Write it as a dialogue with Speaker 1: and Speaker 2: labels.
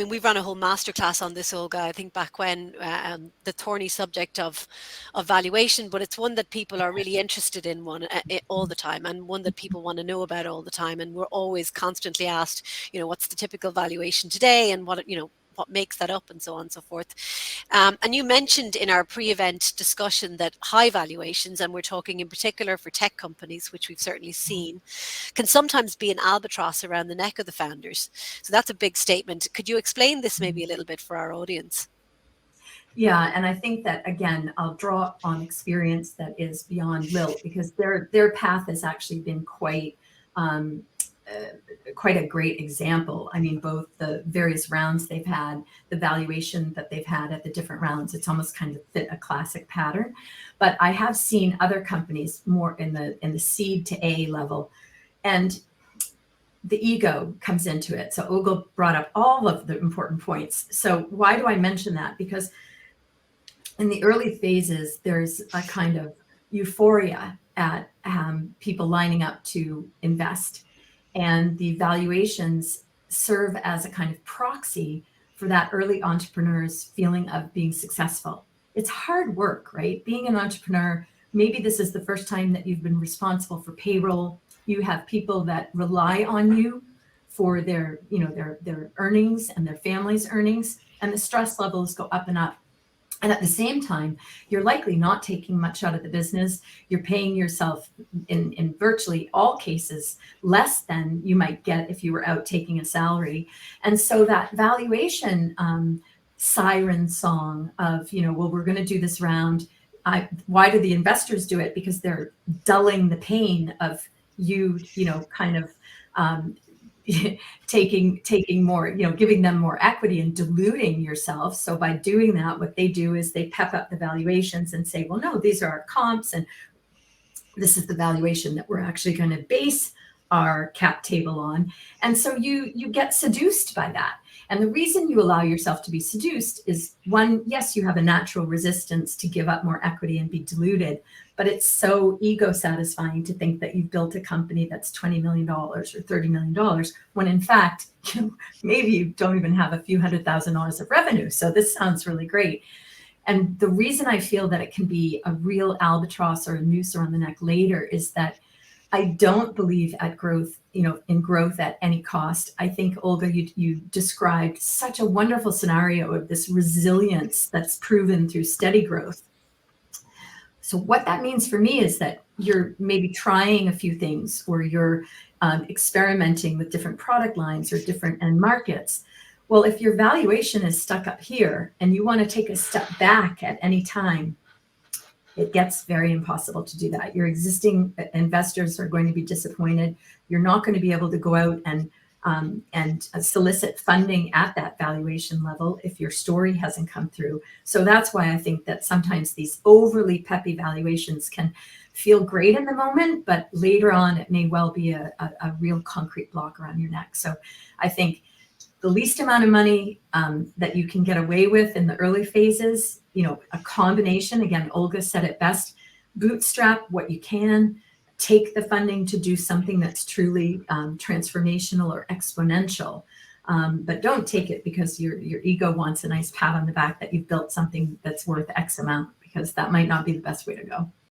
Speaker 1: mean, we've run a whole masterclass on this, Olga, I think back when, the thorny subject of valuation, but it's one that people are really interested in all the time, and one that people want to know about all the time. And we're always constantly asked, what's the typical valuation today, and what makes that up, and so on and so forth. And you mentioned in our pre-event discussion that high valuations, and we're talking in particular for tech companies, which we've certainly seen, can sometimes be an albatross around the neck of the founders. So that's a big statement. Could you explain this maybe a little bit for our audience?
Speaker 2: Yeah, and I think that, again, I'll draw on experience that is beyond Lilt, because their path has actually been um, quite a great example. I mean, both the various rounds they've had, the valuation that they've had at the different rounds, it's almost kind of fit a classic pattern. But I have seen other companies more in the seed to A level, and the ego comes into it. So Olga brought up all of the important points. So why do I mention that? Because in the early phases, there's a kind of euphoria at people lining up to invest. And the valuations serve as a kind of proxy for that early entrepreneur's feeling of being successful. It's hard work, right? Being an entrepreneur, maybe this is the first time that you've been responsible for payroll. You have people that rely on you for their earnings and their family's earnings, and the stress levels go up and up. And at the same time, you're likely not taking much out of the business. You're paying yourself in virtually all cases less than you might get if you were out taking a salary. And so that valuation siren song of, well, we're going to do this round. Why do the investors do it? Because they're dulling the pain of you, kind of taking more, giving them more equity and diluting yourself. So by doing that, what they do is they pep up the valuations and say, well, no, these are our comps, and this is the valuation that we're actually going to base our cap table on. And so you get seduced by that. And the reason you allow yourself to be seduced is, one, yes, you have a natural resistance to give up more equity and be diluted, but it's so ego satisfying to think that you've built a company that's $20 million or $30 million, when in fact, maybe you don't even have a few $100,000 of revenue. So this sounds really great. And the reason I feel that it can be a real albatross or a noose around the neck later is that I don't believe at growth, in growth at any cost. I think, Olga, you described such a wonderful scenario of this resilience that's proven through steady growth. So what that means for me is that you're maybe trying a few things, or you're experimenting with different product lines or different end markets. Well, if your valuation is stuck up here and you want to take a step back at any time, it gets very impossible to do that. Your existing investors are going to be disappointed. You're not going to be able to go out and solicit funding at that valuation level if your story hasn't come through. So that's why I think that sometimes these overly peppy valuations can feel great in the moment, but later on it may well be a real concrete block around your neck. So I think the least amount of money that you can get away with in the early phases, a combination, again, Olga said it best, bootstrap what you can, take the funding to do something that's truly transformational or exponential, but don't take it because your ego wants a nice pat on the back that you've built something that's worth X amount, because that might not be the best way to go.